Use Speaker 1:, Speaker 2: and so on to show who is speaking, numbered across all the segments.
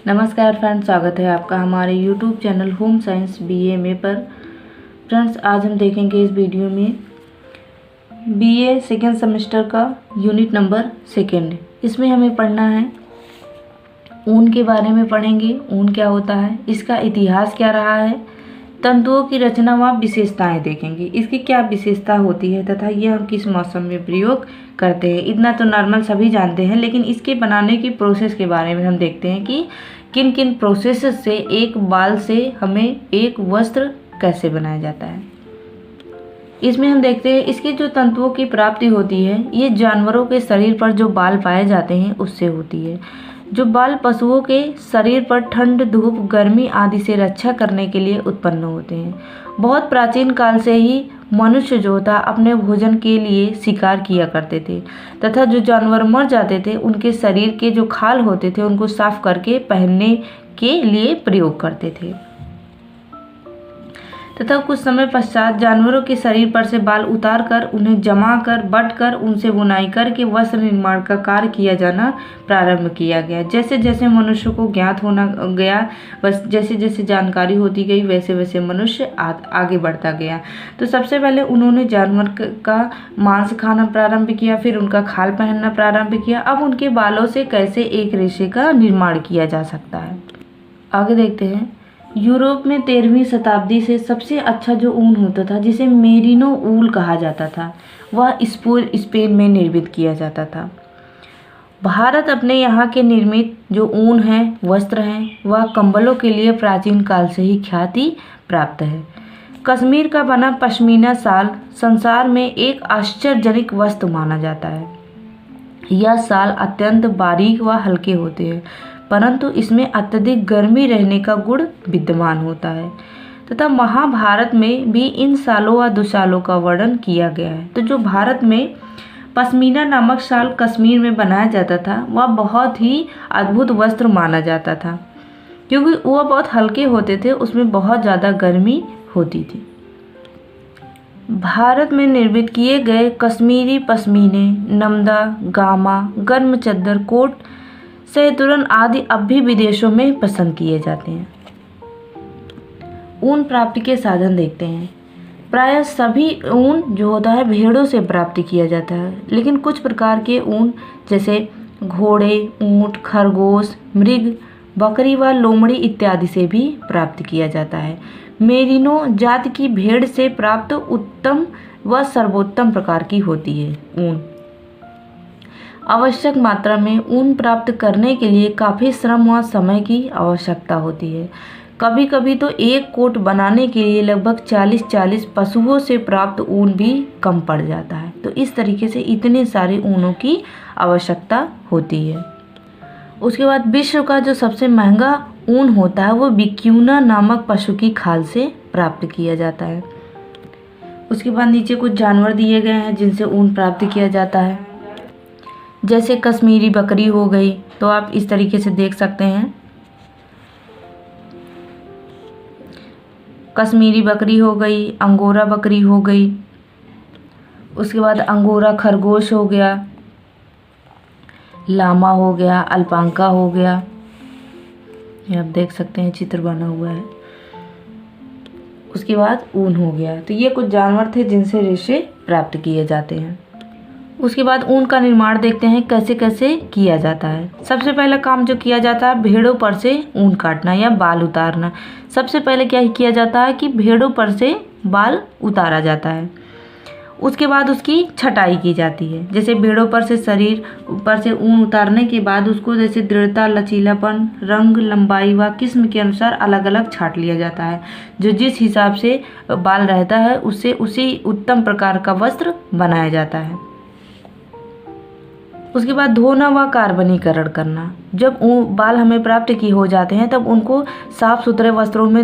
Speaker 1: नमस्कार फ्रेंड्स, स्वागत है आपका हमारे YouTube channel home science BA पर। फ्रेंड्स, आज हम देखेंगे इस वीडियो में BA सेकेंड सेमेस्टर का यूनिट नंबर 2। इसमें हमें पढ़ना है ऊन के बारे में पढ़ेंगे। ऊन क्या होता है, इसका इतिहास क्या रहा है, तंतुओं की रचना व विशेषताएं देखेंगे, इसकी क्या विशेषता होती है तथा ये हम किस मौसम में प्रयोग करते हैं। इतना तो नॉर्मल सभी जानते हैं, लेकिन इसके बनाने की प्रोसेस के बारे में हम देखते हैं कि किन किन प्रोसेस से एक बाल से हमें एक वस्त्र कैसे बनाया जाता है। इसमें हम देखते हैं इसके जो तंतुओं की प्राप्ति होती है, ये जानवरों के शरीर पर जो बाल पाए जाते हैं उससे होती है। जो बाल पशुओं के शरीर पर ठंड, धूप, गर्मी आदि से रक्षा करने के लिए उत्पन्न होते हैं। बहुत प्राचीन काल से ही मनुष्य जो था अपने भोजन के लिए शिकार किया करते थे तथा जो जानवर मर जाते थे उनके शरीर के जो खाल होते थे उनको साफ करके पहनने के लिए प्रयोग करते थे तथा कुछ समय पश्चात जानवरों के शरीर पर से बाल उतार कर उन्हें जमा कर बट कर उनसे बुनाई करके वस्त्र निर्माण का कार्य किया जाना प्रारंभ किया गया। जैसे जैसे मनुष्य को ज्ञात होना गया, बस जैसे जैसे जानकारी होती गई वैसे वैसे मनुष्य आगे बढ़ता गया। तो सबसे पहले उन्होंने जानवर का मांस खाना प्रारंभ किया, फिर उनका खाल पहनना प्रारंभ किया। अब उनके बालों से कैसे एक रेशे का निर्माण किया जा सकता है, आगे देखते हैं। यूरोप में 13वीं शताब्दी से सबसे अच्छा जो ऊन होता था, जिसे मेरिनो ऊल कहा जाता था, वह स्पेन में निर्मित किया जाता था। भारत अपने यहाँ के निर्मित जो ऊन है, वस्त्र हैं, वह कंबलों के लिए प्राचीन काल से ही ख्याति प्राप्त है। कश्मीर का बना पश्मीना शाल संसार में एक आश्चर्यजनक वस्त्र माना जाता है। यह शाल अत्यंत बारीक व हल्के होते हैं, परंतु इसमें अत्यधिक गर्मी रहने का गुण विद्यमान होता है तथा महाभारत में भी इन शालों व दुशालों का वर्णन किया गया है। तो जो भारत में पश्मीना नामक शाल कश्मीर में बनाया जाता था, वह बहुत ही अद्भुत वस्त्र माना जाता था क्योंकि वह बहुत हल्के होते थे, उसमें बहुत ज़्यादा गर्मी होती थी। भारत में निर्मित किए गए कश्मीरी पश्मीने, नमदा, गामा, गर्म चद्दर, कोट, शहतूरन आदि अब भी विदेशों में पसंद किए जाते हैं। ऊन प्राप्ति के साधन देखते हैं। प्रायः सभी ऊन जो होता है भेड़ों से प्राप्ति किया जाता है, लेकिन कुछ प्रकार के ऊन जैसे घोड़े, ऊंट, खरगोश, मृग, बकरी व लोमड़ी इत्यादि से भी प्राप्त किया जाता है। मेरिनो जाति की भेड़ से प्राप्त उत्तम व सर्वोत्तम प्रकार की होती है ऊन। आवश्यक मात्रा में ऊन प्राप्त करने के लिए काफ़ी श्रम व समय की आवश्यकता होती है। कभी कभी तो एक कोट बनाने के लिए लगभग 40-40 पशुओं से प्राप्त ऊन भी कम पड़ जाता है। तो इस तरीके से इतने सारे ऊनों की आवश्यकता होती है। उसके बाद विश्व का जो सबसे महंगा ऊन होता है वो विक्यूना नामक पशु की खाल से प्राप्त किया जाता है। उसके बाद नीचे कुछ जानवर दिए गए हैं जिनसे ऊन प्राप्त किया जाता है। जैसे कश्मीरी बकरी हो गई, तो आप इस तरीके से देख सकते हैं। कश्मीरी बकरी हो गई, अंगोरा बकरी हो गई, उसके बाद अंगोरा खरगोश हो गया, लामा हो गया, अल्पाका हो गया। ये आप देख सकते हैं, चित्र बना हुआ है। उसके बाद ऊन हो गया। तो ये कुछ जानवर थे जिनसे रेशे प्राप्त किए जाते हैं। उसके बाद ऊन का निर्माण देखते हैं कैसे कैसे किया जाता है। सबसे पहला काम जो किया जाता है, भेड़ों पर से ऊन काटना या बाल उतारना। सबसे पहले क्या किया जाता है कि भेड़ों पर से बाल उतारा जाता है। उसके बाद उसकी छटाई की जाती है। जैसे भेड़ों पर से शरीर पर से ऊन उतारने के बाद उसको जैसे दृढ़ता, लचीलापन, रंग, लंबाई व किस्म के अनुसार अलग अलग छाट लिया जाता है। जो जिस हिसाब से बाल रहता है उससे उसी उत्तम प्रकार का वस्त्र बनाया जाता है। उसके बाद धोना व कार्बनीकरण करना। जब बाल हमें प्राप्त की हो जाते हैं तब उनको साफ़ सुथरे वस्त्रों में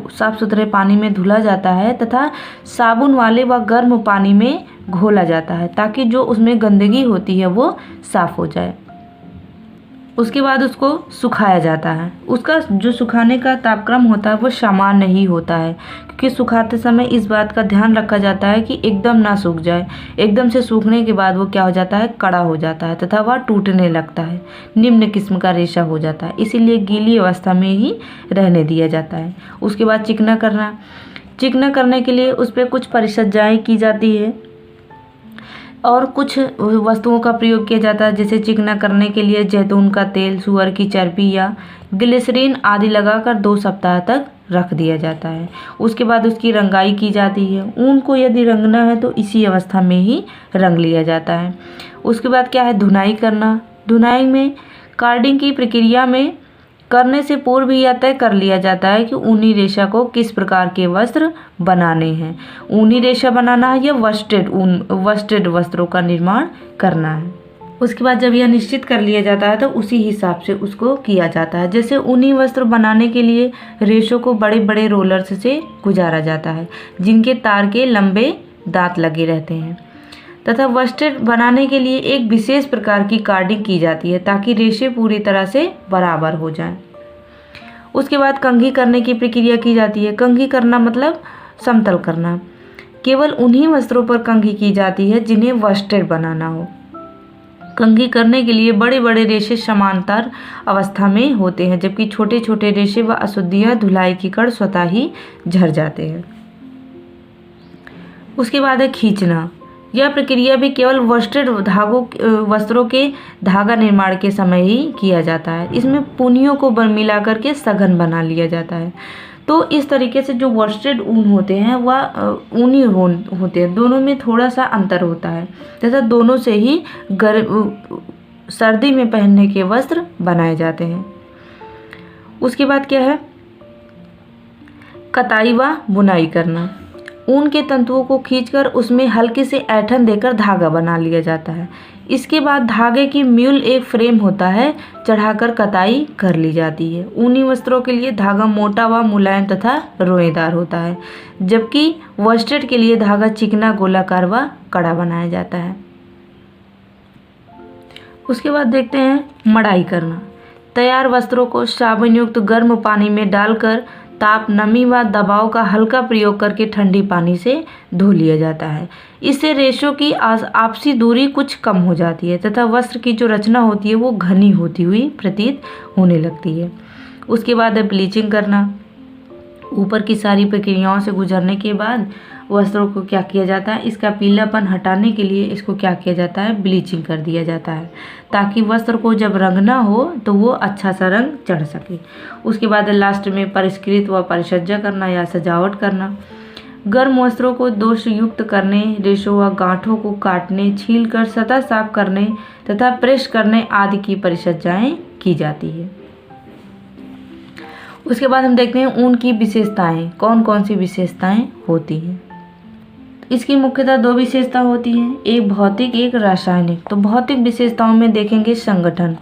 Speaker 1: साफ़ सुथरे पानी में धुला जाता है तथा साबुन वाले व गर्म पानी में घोला जाता है ताकि जो उसमें गंदगी होती है वो साफ़ हो जाए। उसके बाद उसको सुखाया जाता है। उसका जो सुखाने का तापक्रम होता है वो सामान्य ही होता है, क्योंकि सुखाते समय इस बात का ध्यान रखा जाता है कि एकदम ना सूख जाए। एकदम से सूखने के बाद वो क्या हो जाता है, कड़ा हो जाता है तथा वह टूटने लगता है, निम्न किस्म का रेशा हो जाता है। इसीलिए गीली अवस्था में ही रहने दिया जाता है। उसके बाद चिकना करने के लिए उस पर कुछ परिचर्याएँ की जाती है और कुछ वस्तुओं का प्रयोग किया जाता है, जैसे चिकना करने के लिए जैतून का तेल, सूअर की चर्बी या ग्लिसरीन आदि लगाकर 2 सप्ताह तक रख दिया जाता है। उसके बाद उसकी रंगाई की जाती है। ऊन को यदि रंगना है तो इसी अवस्था में ही रंग लिया जाता है। उसके बाद क्या है, धुनाई करना। धुनाई में कार्डिंग की प्रक्रिया में करने से पूर्व यह तय कर लिया जाता है कि ऊनी रेशा को किस प्रकार के वस्त्र बनाने हैं। ऊनी रेशा बनाना है या वस्टेड वस्त्रों का निर्माण करना है। उसके बाद जब यह निश्चित कर लिया जाता है तो उसी हिसाब से उसको किया जाता है। जैसे ऊनी वस्त्र बनाने के लिए रेशों को बड़े बड़े रोलर्स से गुजारा जाता है, जिनके तार के लंबे दांत लगे रहते हैं, तथा वस्टेड बनाने के लिए एक विशेष प्रकार की कार्डिंग की जाती है ताकि रेशे पूरी तरह से बराबर हो जाएं। उसके बाद कंघी करने की प्रक्रिया की जाती है। कंघी करना मतलब समतल करना। केवल उन्हीं वस्त्रों पर कंघी की जाती है जिन्हें वस्टेड बनाना हो। कंघी करने के लिए बड़े बड़े रेशे समांतर अवस्था में होते हैं, जबकि छोटे छोटे रेशे व अशुद्धियाँ धुलाई की कड़ स्वतः ही झड़ जाते हैं। उसके बाद है खींचना। यह प्रक्रिया भी केवल वस्त्रों के धागा निर्माण के समय ही किया जाता है। इसमें पुनियों को मिला करके सघन बना लिया जाता है। तो इस तरीके से जो वस्टेड ऊन होते हैं वह ऊनी होते हैं, दोनों में थोड़ा सा अंतर होता है तथा दोनों से ही सर्दी में पहनने के वस्त्र बनाए जाते हैं। उसके बाद क्या है, कताई व बुनाई करना। ऊन के तंतुओं को खींचकर उसमें हल्के से ऐंठन देकर धागा बना लिया जाता है। इसके बाद धागे की म्यूल एक फ्रेम होता है, चढ़ाकर कताई कर ली जाती है। ऊनी वस्त्रों के लिए धागा मोटा व मुलायम तथा रोएदार होता है, जबकि वस्टेड के लिए धागा चिकना, गोलाकार व कड़ा बनाया जाता है। उसके बाद देखते हैं मड़ाई करना। तैयार वस्त्रों को साबुन युक्त गर्म पानी में डालकर ताप, नमी व दबाव का हल्का प्रयोग करके ठंडी पानी से धो लिया जाता है। इससे रेशों की आपसी दूरी कुछ कम हो जाती है तथा वस्त्र की जो रचना होती है वो घनी होती हुई प्रतीत होने लगती है। उसके बाद है ब्लीचिंग करना। ऊपर की सारी प्रक्रियाओं से गुजरने के बाद वस्त्रों को क्या किया जाता है, इसका पीलापन हटाने के लिए इसको क्या किया जाता है, ब्लीचिंग कर दिया जाता है, ताकि वस्त्र को जब रंगना हो तो वो अच्छा सा रंग चढ़ सके। उसके बाद लास्ट में परिष्कृत व परिसज्जा करना या सजावट करना। गर्म वस्त्रों को दोष युक्त करने, रेशों व गांठों को काटने, छीलकर सतह साफ करने तथा प्रेस करने आदि की परिसज्जाएं की जाती है। उसके बाद हम देखते हैं ऊन की विशेषताएं, कौन कौन सी विशेषताएं होती हैं। इसकी मुख्यतः 2 विशेषता होती हैं, एक भौतिक, एक रासायनिक। तो भौतिक विशेषताओं में देखेंगे संगठन।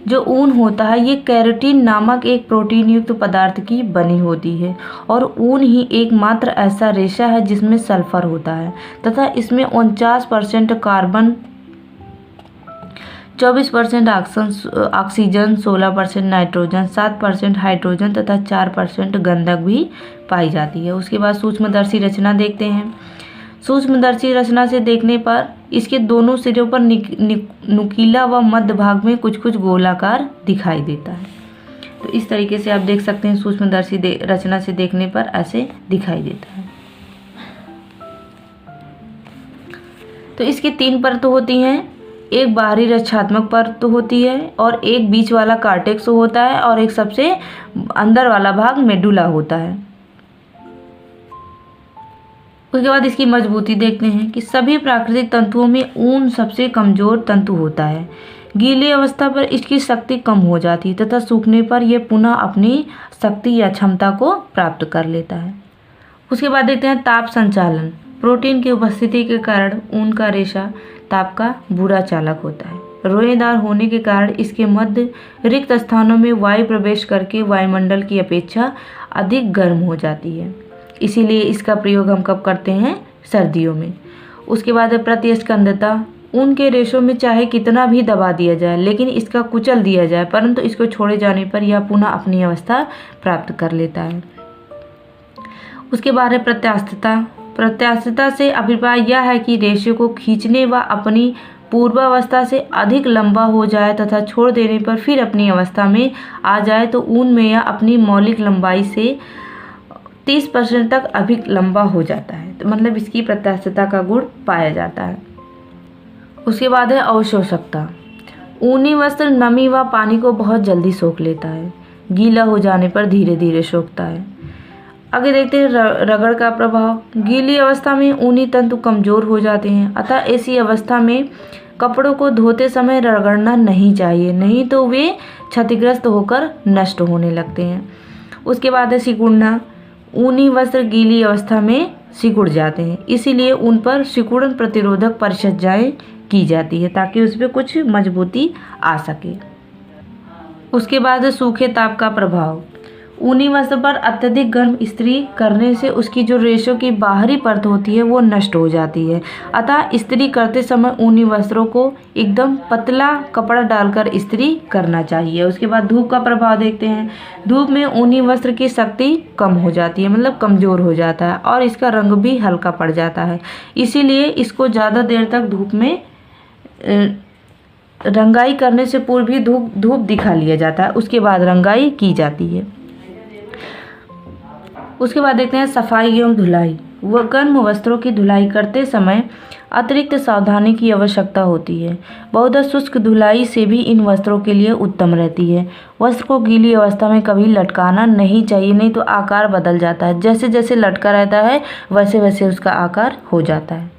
Speaker 1: जो ऊन होता है ये केराटिन नामक एक प्रोटीन युक्त पदार्थ की बनी होती है और ऊन ही एकमात्र ऐसा रेशा है जिसमें सल्फर होता है तथा इसमें 49% कार्बन, 24% ऑक्सीजन, 16% नाइट्रोजन, 7% हाइड्रोजन तथा 4% गंधक भी पाई जाती है। उसके बाद सूक्ष्मदर्शी रचना देखते हैं। सूक्ष्मदर्शी रचना से देखने पर इसके दोनों सिरों पर नुकीला व मध्य भाग में कुछ कुछ गोलाकार दिखाई देता है। तो इस तरीके से आप देख सकते हैं, सूक्ष्मदर्शी रचना से देखने पर ऐसे दिखाई देता है। तो इसकी 3 परत होती हैं, एक बाहरी रक्षात्मक परत होती है और एक बीच वाला कार्टेक्स होता है और एक सबसे अंदर वाला भाग मेडुला होता है। उसके बाद इसकी मजबूती देखते हैं कि सभी प्राकृतिक तंतुओं में ऊन सबसे कमजोर तंतु होता है। गीली अवस्था पर इसकी शक्ति कम हो जाती है तथा सूखने पर यह पुनः अपनी शक्ति या क्षमता को प्राप्त कर लेता है। उसके बाद देखते हैं ताप संचालन। प्रोटीन की उपस्थिति के कारण ऊन का रेशा ताप का बुरा चालक होता है। रोएदार होने के कारण इसके मध्य रिक्त स्थानों में वायु प्रवेश करके वायुमंडल की अपेक्षा अधिक गर्म हो जाती है। इसीलिए इसका प्रयोग हम कब करते हैं, सर्दियों में। उसके बाद है प्रतिस्कंदता। ऊन के रेशों में चाहे कितना भी दबा दिया जाए, लेकिन इसका कुचल दिया जाए, परंतु इसको छोड़े जाने पर यह पुनः अपनी अवस्था प्राप्त कर लेता है। उसके बाद है प्रत्यास्थता। प्रत्यास्थता से अभिप्राय यह है कि रेशे को खींचने व अपनी पूर्वावस्था से अधिक लंबा हो जाए तथा छोड़ देने पर फिर अपनी अवस्था में आ जाए तो ऊन में यह अपनी मौलिक लंबाई से 30% तक अधिक लंबा हो जाता है। तो मतलब इसकी प्रत्यास्थता का गुण पाया जाता है। उसके बाद है अवशोषकता। ऊनी वस्त्र नमी व पानी को बहुत जल्दी सोख लेता है, गीला हो जाने पर धीरे धीरे सोखता है। आगे देखते हैं रगड़ का प्रभाव। गीली अवस्था में ऊनी तंतु कमजोर हो जाते हैं, अतः ऐसी अवस्था में कपड़ों को धोते समय रगड़ना नहीं चाहिए, नहीं तो वे क्षतिग्रस्त होकर नष्ट होने लगते हैं। उसके बाद है सिकुड़ना। ऊनी वस्त्र गीली अवस्था में सिकुड़ जाते हैं, इसीलिए उन पर सिकुड़न प्रतिरोधक परिचर्याएं की जाती है ताकि उस पर कुछ मजबूती आ सके। उसके बाद है सूखे ताप का प्रभाव। ऊनी वस्त्र पर अत्यधिक गर्म इस्त्री करने से उसकी जो रेशों की बाहरी परत होती है वो नष्ट हो जाती है, अतः इस्त्री करते समय ऊनी वस्त्रों को एकदम पतला कपड़ा डालकर इस्त्री करना चाहिए। उसके बाद धूप का प्रभाव देखते हैं। धूप में ऊनी वस्त्र की शक्ति कम हो जाती है, मतलब कमज़ोर हो जाता है और इसका रंग भी हल्का पड़ जाता है, इसीलिए इसको ज़्यादा देर तक धूप में रंगाई करने से पूर्व भी धूप दिखा लिया जाता है, उसके बाद रंगाई की जाती है। उसके बाद देखते हैं सफाई एवं धुलाई। वह गर्म वस्त्रों की धुलाई करते समय अतिरिक्त सावधानी की आवश्यकता होती है। बहुधा शुष्क धुलाई से भी इन वस्त्रों के लिए उत्तम रहती है। वस्त्र को गीली अवस्था में कभी लटकाना नहीं चाहिए, नहीं तो आकार बदल जाता है। जैसे जैसे लटका रहता है वैसे वैसे उसका आकार हो जाता है।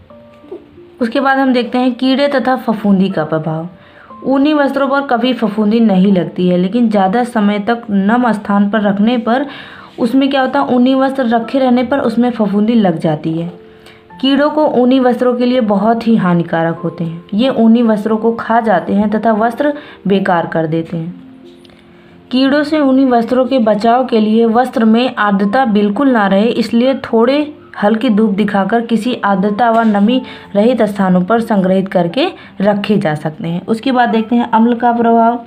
Speaker 1: उसके बाद हम देखते हैं कीड़े तथा फफूंदी का प्रभाव। ऊनी वस्त्रों पर कभी फफूंदी नहीं लगती है, लेकिन ज़्यादा समय तक नम स्थान पर रखने पर उसमें क्या होता है, ऊनी वस्त्र रखे रहने पर उसमें फफूंदी लग जाती है। कीड़ों को ऊनी वस्त्रों के लिए बहुत ही हानिकारक होते हैं। ये ऊनी वस्त्रों को खा जाते हैं तथा वस्त्र बेकार कर देते हैं। कीड़ों से ऊनी वस्त्रों के बचाव के लिए वस्त्र में आर्द्रता बिल्कुल ना रहे, इसलिए थोड़े हल्की धूप दिखाकर किसी आर्द्रता व नमी रहित स्थानों पर संग्रहित करके रखे जा सकते हैं। उसके बाद देखते हैं अम्ल का प्रभाव।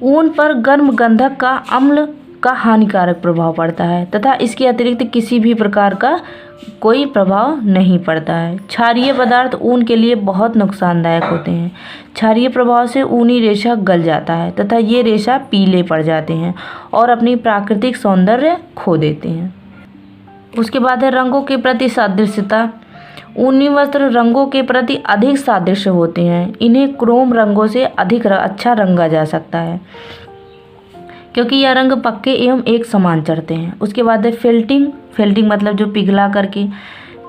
Speaker 1: ऊन पर गर्म गंधक का अम्ल का हानिकारक प्रभाव पड़ता है तथा इसके अतिरिक्त किसी भी प्रकार का कोई प्रभाव नहीं पड़ता है। क्षारीय पदार्थ ऊन के लिए बहुत नुकसानदायक होते हैं। क्षारीय प्रभाव से ऊनी रेशा गल जाता है तथा ये रेशा पीले पड़ जाते हैं और अपनी प्राकृतिक सौंदर्य खो देते हैं। उसके बाद है रंगों के प्रति सादृश्यता। ऊनी वस्त्र रंगों के प्रति अधिक सादृश्य होते हैं। इन्हें क्रोम रंगों से अधिक अच्छा रंगा जा सकता है क्योंकि यह रंग पक्के एवं एक समान चढ़ते हैं। उसके बाद है फेल्टिंग मतलब जो पिघला करके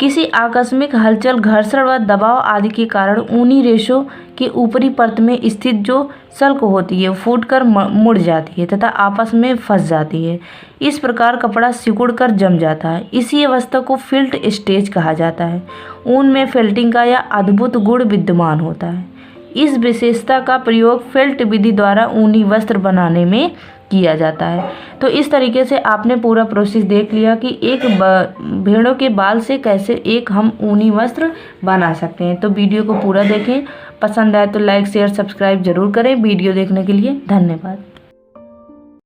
Speaker 1: किसी आकस्मिक हलचल, घर्षण व दबाव आदि के कारण ऊनी रेशों की ऊपरी परत में स्थित जो सल्क होती है फूटकर मुड़ जाती है तथा आपस में फंस जाती है। इस प्रकार कपड़ा सिकुड़कर जम जाता है। इसी अवस्था को फिल्ट स्टेज कहा जाता है। ऊन में फेल्टिंग का यह अद्भुत गुण विद्यमान होता है। इस विशेषता का प्रयोग फेल्ट विधि द्वारा ऊनी वस्त्र बनाने में किया जाता है। तो इस तरीके से आपने पूरा प्रोसेस देख लिया कि एक भेड़ों के बाल से कैसे एक हम ऊनी वस्त्र बना सकते हैं। तो वीडियो को पूरा देखें, पसंद आए तो लाइक शेयर सब्सक्राइब जरूर करें। वीडियो देखने के लिए धन्यवाद।